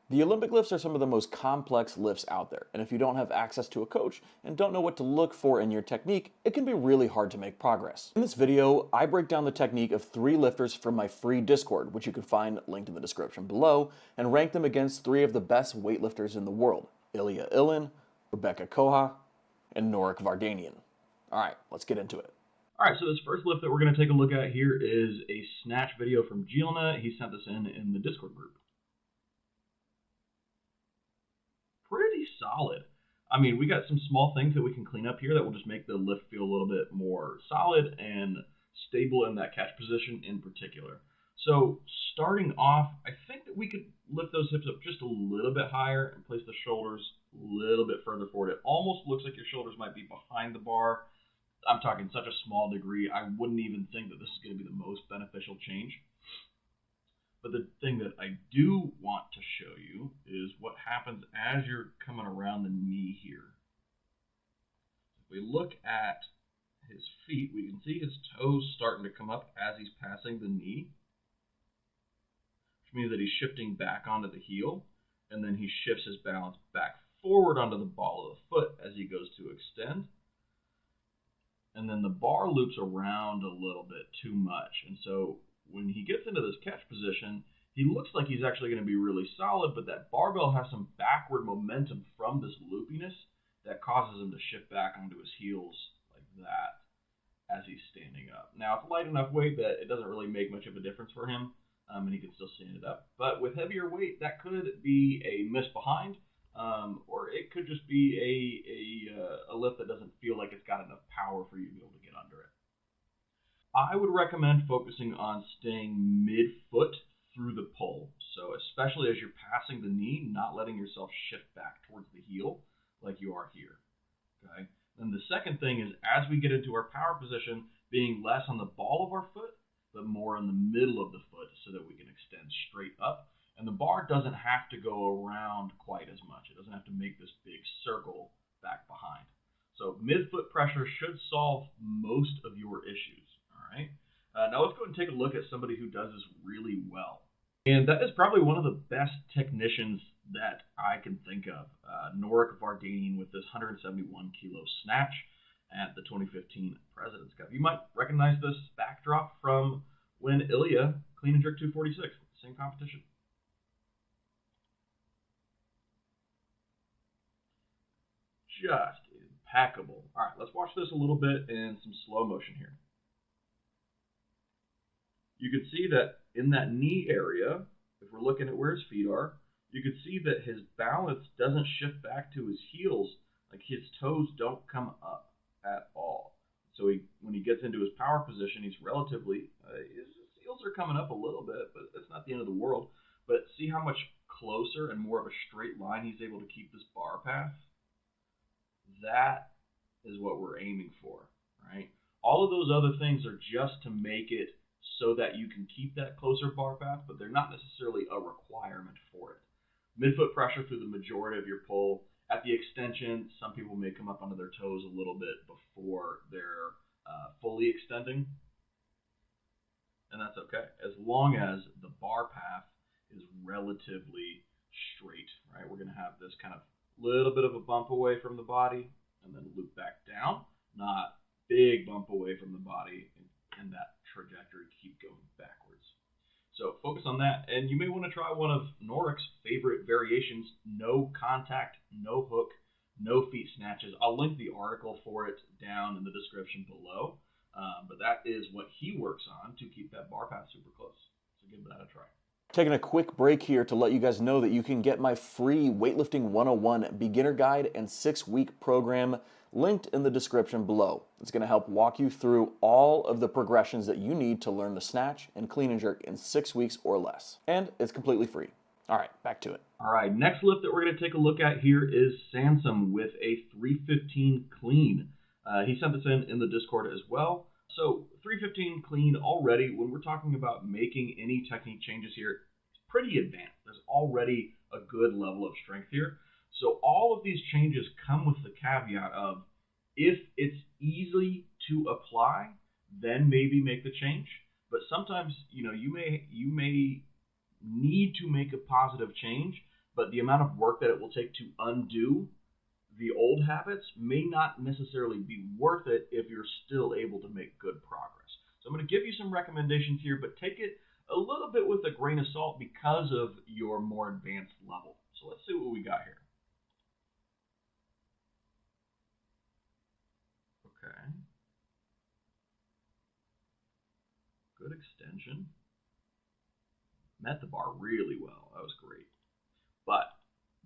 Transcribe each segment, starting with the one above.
The Olympic lifts are some of the most complex lifts out there, and if you don't have access to a coach and don't know what to look for in your technique, it can be really hard to make progress. In this video, I break down the technique of 3 lifters from my free Discord, which you can find linked in the description below, and rank them against 3 of the best weightlifters in the world: Ilya Ilin, Rebecca Koha, and Norik Vardanian. Alright, let's get into it. All right, so this first lift that we're going to take a look at here is a snatch video from Gilna. He sent this in the Discord group. Pretty solid. I mean, we got some small things that we can clean up here that will just make the lift feel a little bit more solid and stable in that catch position in particular. So starting off, I think that we could lift those hips up just a little bit higher and place the shoulders a little bit further forward. It almost looks like your shoulders might be behind the bar. I'm talking such a small degree, I wouldn't even think that this is going to be the most beneficial change. But the thing that I do want to show you is what happens as you're coming around the knee here. If we look at his feet, we can see his toes starting to come up as he's passing the knee, which means that he's shifting back onto the heel, and then he shifts his balance back forward onto the ball of the foot as he goes to extend. And then the bar loops around a little bit too much. And so when he gets into this catch position, he looks like he's actually going to be really solid, but that barbell has some backward momentum from this loopiness that causes him to shift back onto his heels like that as he's standing up. Now, it's light enough weight that it doesn't really make much of a difference for him, and he can still stand it up. But with heavier weight, that could be a miss behind, or it could just be a lift that doesn't feel like it's got enough power for you to be able to get under it. I would recommend focusing on staying mid-foot through the pull. So especially as you're passing the knee, not letting yourself shift back towards the heel like you are here. Okay. Then the second thing is, as we get into our power position, being less on the ball of our foot, but more in the middle of the foot so that we can extend straight up. And the bar doesn't have to go around quite as much. It doesn't have to make this big circle back behind. So mid-foot pressure should solve most of your issues. All right. Now let's go and take a look at somebody who does this really well. And that is probably one of the best technicians that I can think of. Norik Vardanian with this 171 kilo snatch at the 2015 President's Cup. You might recognize this backdrop from when Ilya clean and jerk 246, same competition. Just impeccable. All right, let's watch this a little bit in some slow motion here. You can see that in that knee area, if we're looking at where his feet are, you can see that his balance doesn't shift back to his heels, like his toes don't come up at all. So when he gets into his power position, he's relatively, his heels are coming up a little bit, but it's not the end of the world. But see how much closer and more of a straight line he's able to keep this bar path? That is what we're aiming for, right? All of those other things are just to make it so that you can keep that closer bar path, but they're not necessarily a requirement for it. Midfoot pressure through the majority of your pull. At the extension, some people may come up onto their toes a little bit before they're fully extending, and that's okay, as long as the bar path is relatively straight, right? We're going to have this kind of little bit of a bump away from the body and then loop back down, not big bump away from the body and that trajectory keep going backwards. So focus on that, and you may want to try one of Norik's favorite variations: no contact, no hook, no feet snatches. I'll link the article for it down in the description below, but that is what he works on to keep that bar path super close. So give that a try. Taking a quick break here to let you guys know that you can get my free Weightlifting 101 beginner guide and 6-week program linked in the description below. It's going to help walk you through all of the progressions that you need to learn to snatch and clean and jerk in 6 weeks or less. And it's completely free. All right, back to it. All right, next lift that we're going to take a look at here is Sansom with a 315 clean. He sent this in the Discord as well. So 315 clean already, when we're talking about making any technique changes here, it's pretty advanced. There's already a good level of strength here. So all of these changes come with the caveat of, if it's easy to apply, then maybe make the change. But sometimes, you may need to make a positive change, but but the amount of work that it will take to undo the old habits may not necessarily be worth it if you're still able to make good progress. So I'm going to give you some recommendations here, but take it a little bit with a grain of salt because of your more advanced level. So let's see what we got here. Okay. Good extension. Met the bar really well. That was great. But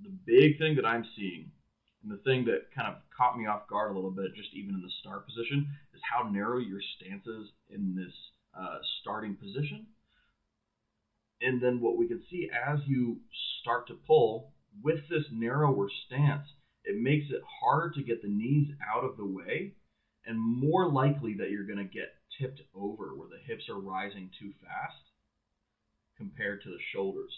the big thing that I'm seeing, and the thing that kind of caught me off guard a little bit, just even in the start position, is how narrow your stance is in this starting position. And then what we can see as you start to pull, with this narrower stance, it makes it harder to get the knees out of the way and more likely that you're going to get tipped over where the hips are rising too fast compared to the shoulders.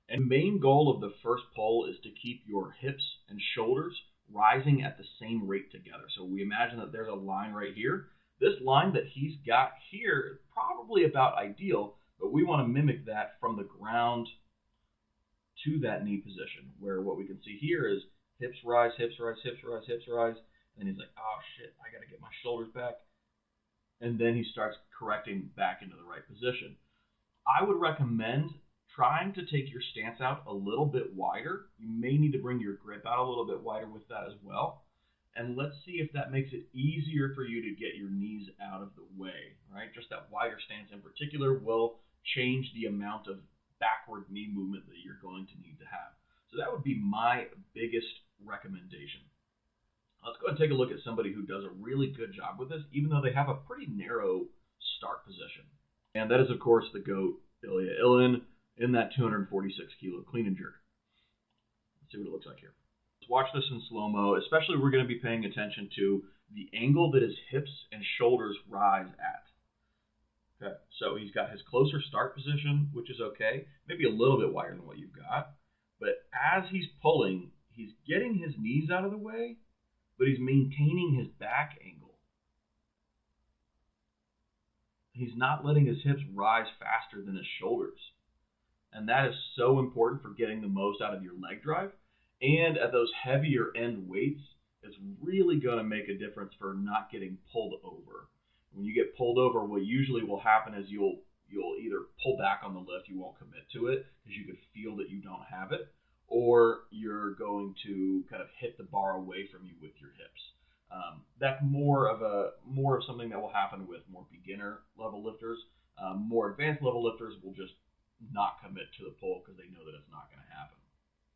And the main goal of the first pull is to keep your hips and shoulders rising at the same rate together. So we imagine that there's a line right here. This line that he's got here is probably about ideal, but we want to mimic that from the ground to that knee position, where what we can see here is hips rise, hips rise, hips rise, hips rise. And he's like, oh shit, I got to get my shoulders back. And then he starts correcting back into the right position. I would recommend trying to take your stance out a little bit wider. You may need to bring your grip out a little bit wider with that as well. And let's see if that makes it easier for you to get your knees out of the way, right? Just that wider stance in particular will change the amount of backward knee movement that you're going to need to have. So that would be my biggest recommendation. Let's go ahead and take a look at somebody who does a really good job with this, even though they have a pretty narrow start position. And that is, of course, the GOAT, Ilya Ilin, in that 246 kilo clean and jerk. Let's see what it looks like here. Let's watch this in slow-mo. Especially, we're going to be paying attention to the angle that his hips and shoulders rise at. Okay, so he's got his closer start position, which is okay, maybe a little bit wider than what you've got. But as he's pulling, he's getting his knees out of the way, but he's maintaining his back angle. He's not letting his hips rise faster than his shoulders. And that is so important for getting the most out of your leg drive. And at those heavier end weights, it's really going to make a difference for not getting pulled over. When you get pulled over, what usually will happen is you'll either pull back on the lift, you won't commit to it because you could feel that you don't have it, or you're going to kind of hit the bar away from you with your hips. That's more of something that will happen with more beginner level lifters. More advanced level lifters will just not commit to the pull because they know that it's not going to happen.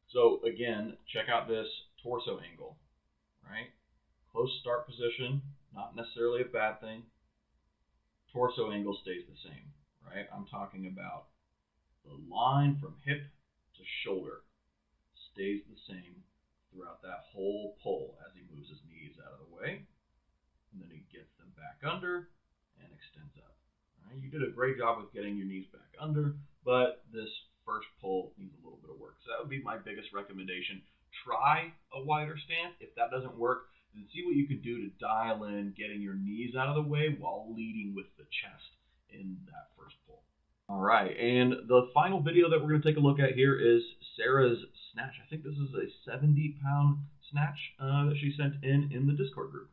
So again, check out this torso angle, right? Close start position, not necessarily a bad thing. Torso angle stays the same, right? I'm talking about the line from hip to shoulder stays the same throughout that whole pull as he moves his knees out of the way, and then he gets them back under and extends up. All right? You did a great job with getting your knees back under, but this first pull needs a little bit of work. So that would be my biggest recommendation. Try a wider stance. If that doesn't work, then see what you can do to dial in getting your knees out of the way while leading with the chest in that first pull. All right, and the final video that we're going to take a look at here is Sarah's snatch. I think this is a 70-pound snatch that she sent in the Discord group.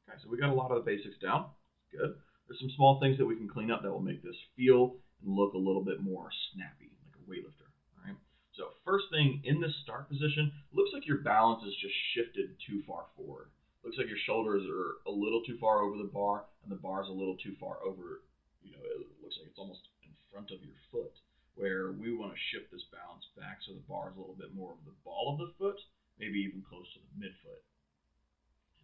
Okay, so we got a lot of the basics down. Good. There's some small things that we can clean up that will make this feel and look a little bit more snappy, like a weightlifter. All right. So first thing, in this start position, looks like your balance is just shifted too far forward. Looks like your shoulders are a little too far over the bar, and the bar's a little too far over, it looks like it's almost in front of your foot, where we want to shift this balance back so the bar is a little bit more over the ball of the foot, maybe even close to the midfoot.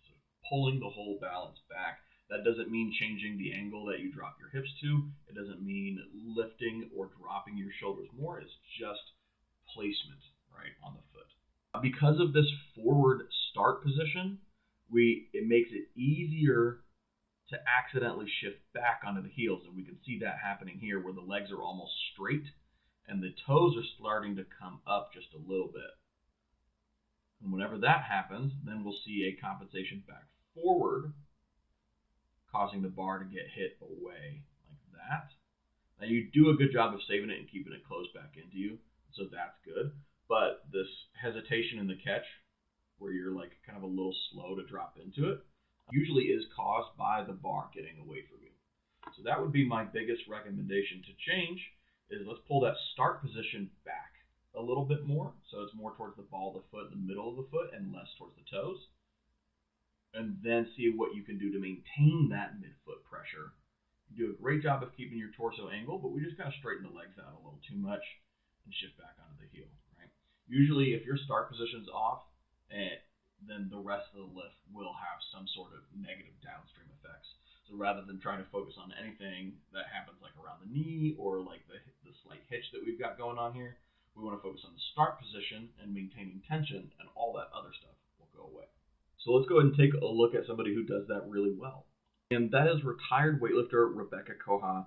So pulling the whole balance back. That doesn't mean changing the angle that you drop your hips to. It doesn't mean lifting or dropping your shoulders more. It's just placement, right, on the foot. Because of this forward start position, it makes it easier to accidentally shift back onto the heels. And we can see that happening here where the legs are almost straight and the toes are starting to come up just a little bit. And whenever that happens, then we'll see a compensation back forward, causing the bar to get hit away like that. Now you do a good job of saving it and keeping it close back into you, so that's good. But this hesitation in the catch, where you're like kind of a little slow to drop into it, usually is caused by the bar getting away from you. So that would be my biggest recommendation to change is let's pull that start position back a little bit more. So it's more towards the ball of the foot, the middle of the foot, and less towards the toes. And then see what you can do to maintain that midfoot pressure. You do a great job of keeping your torso angle, but we just kind of straighten the legs out a little too much and shift back onto the heel, right? Usually if your start position's off, then the rest of the lift will have some sort of negative downstream effects. So rather than trying to focus on anything that happens like around the knee or like the slight hitch that we've got going on here, we want to focus on the start position and maintaining tension, and all that other stuff will go away. So let's go ahead and take a look at somebody who does that really well. And that is retired weightlifter Rebecca Koha.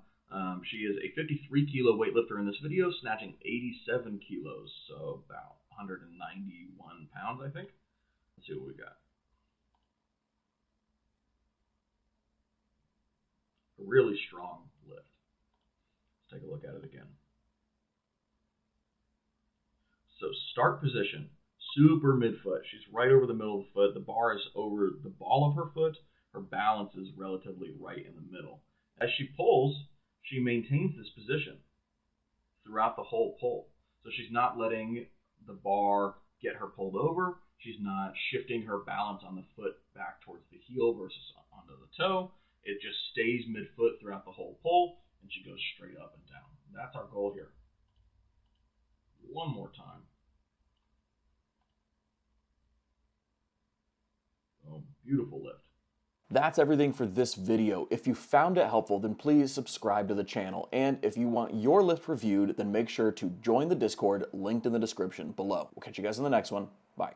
She is a 53 kilo weightlifter in this video, snatching 87 kilos, so about 191 pounds, I think. Let's see what we got. A really strong lift. Let's take a look at it again. So start position, super midfoot. She's right over the middle of the foot. The bar is over the ball of her foot. Her balance is relatively right in the middle. As she pulls, she maintains this position throughout the whole pull. So she's not letting the bar get her pulled over. She's not shifting her balance on the foot back towards the heel versus onto the toe. It just stays midfoot throughout the whole pull, and she goes straight up and down. That's our goal here. One more time. Oh, beautiful lift. That's everything for this video. If you found it helpful, then please subscribe to the channel. And if you want your lift reviewed, then make sure to join the Discord linked in the description below. We'll catch you guys in the next one. Bye.